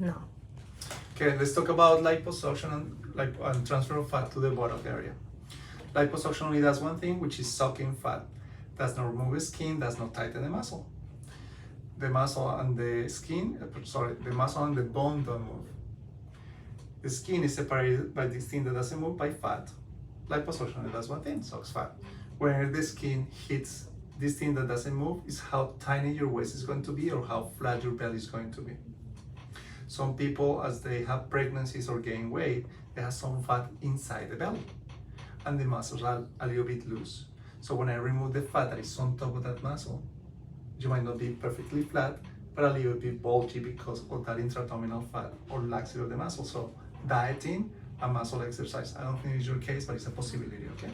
No. Okay, let's talk about liposuction and transfer of fat to the buttock area. Liposuction only does one thing, which is sucking fat. Does not remove the skin, does not tighten the muscle. The muscle and the skin, the muscle and the bone don't move. The skin is separated by this thing that doesn't move by fat. Liposuction only does one thing, sucks fat. Where the skin hits this thing that doesn't move is how tiny your waist is going to be or how flat your belly is going to be. Some people, as they have pregnancies or gain weight, they have some fat inside the belly and the muscles are a little bit loose. So when I remove the fat that is on top of that muscle, you might not be perfectly flat, but a little bit bulgy because of that intra-abdominal fat or laxity of the muscle. So dieting and muscle exercise. I don't think it's your case, but it's a possibility, okay?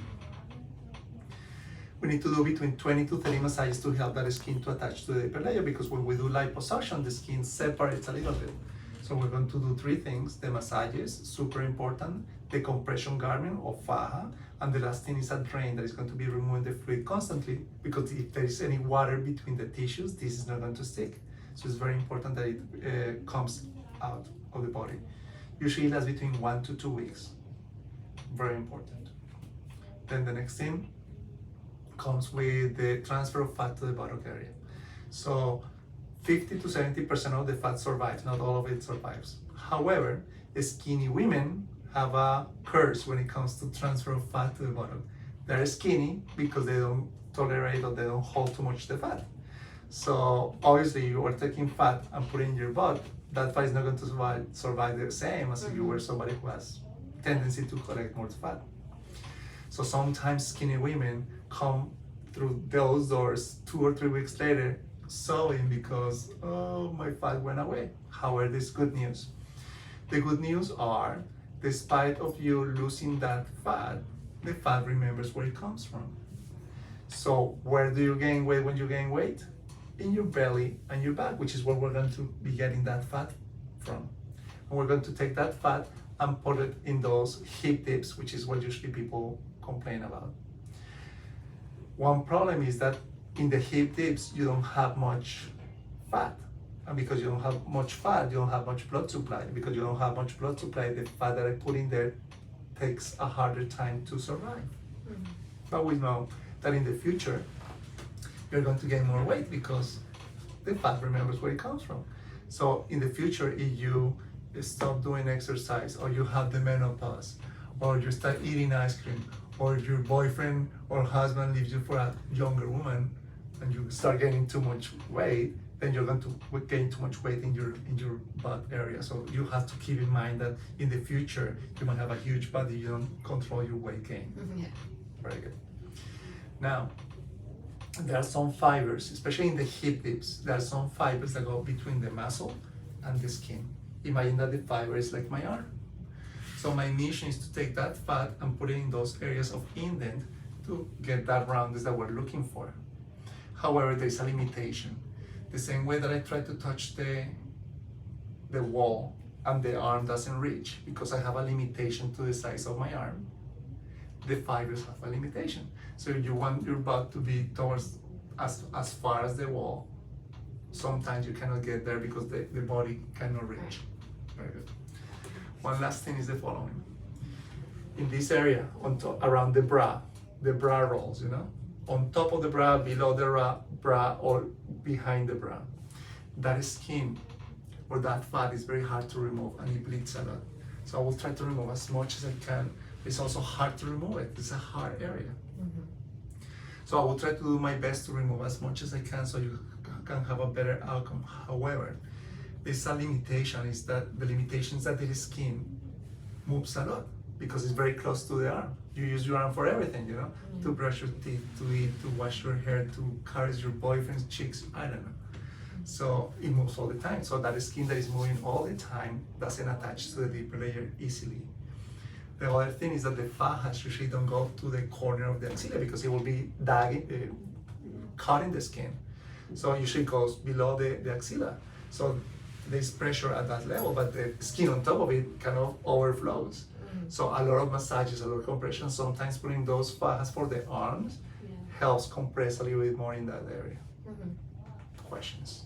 We need to do between 20 to 30 massages to help that skin to attach to the upper layer, because when we do liposuction, the skin separates a little bit. So we're going to do 3 things: the massages, super important, the compression garment or faja, and the last thing is a drain that is going to be removing the fluid constantly, because if there is any water between the tissues, this is not going to stick. So it's very important that it comes out of the body. Usually it lasts between 1 to 2 weeks. Very important. Then the next thing comes with the transfer of fat to the buttock area. So 50 to 70% of the fat survives, not all of it survives. However, skinny women have a curse when it comes to transfer of fat to the bottom. They're skinny because they don't tolerate or they don't hold too much the fat. So obviously you are taking fat and putting in your butt, that fat is not going to survive the same as if you were somebody who has tendency to collect more fat. So sometimes skinny women come through those doors 2 or 3 weeks later sewing because, oh, my fat went away. However, there's good news. The good news are, despite of you losing that fat, the fat remembers where it comes from. So where do you gain weight when you gain weight? In your belly and your back, which is where we're going to be getting that fat from. And we're going to take that fat and put it in those hip dips, which is what usually people complain about. One problem is that in the hip dips, you don't have much fat. And because you don't have much fat, you don't have much blood supply. Because you don't have much blood supply, the fat that I put in there takes a harder time to survive. Mm-hmm. But we know that in the future, you're going to gain more weight because the fat remembers where it comes from. So in the future, if you stop doing exercise, or you have the menopause, or you start eating ice cream, or your boyfriend or husband leaves you for a younger woman, and you start gaining too much weight, then you're going to gain too much weight in your butt area. So you have to keep in mind that in the future, you might have a huge butt if you don't control your weight gain. Mm-hmm. Yeah. Very good. Now, there are some fibers, especially in the hip dips, there are some fibers that go between the muscle and the skin. Imagine that the fiber is like my arm. So my mission is to take that fat and put it in those areas of indent to get that roundness that we're looking for. However, there's a limitation. The same way that I try to touch the wall and the arm doesn't reach because I have a limitation to the size of my arm, the fibers have a limitation. So if you want your butt to be towards as far as the wall, sometimes you cannot get there because the body cannot reach. Very good. One last thing is the following. In this area, around the bra rolls, on top of the bra, below the bra, or behind the bra, that skin or that fat is very hard to remove and it bleeds a lot. So I will try to remove as much as I can. It's also hard to remove it. It's a hard area. Mm-hmm. So I will try to do my best to remove as much as I can so you can have a better outcome. However, there's a limitation, is that the limitations that the skin moves a lot because it's very close to the arm. You use your arm for everything, mm-hmm. to brush your teeth, to eat, to wash your hair, to caress your boyfriend's cheeks, I don't know. So it moves all the time. So that skin that is moving all the time doesn't attach to the deeper layer easily. The other thing is that the fajas usually don't go to the corner of the axilla because it will be cutting the skin. So it usually goes below the axilla. So there's pressure at that level, but the skin on top of it kind of overflows. Mm-hmm. So a lot of massages, a lot of compression, sometimes putting those fajas for the arms helps compress a little bit more in that area. Mm-hmm. Questions?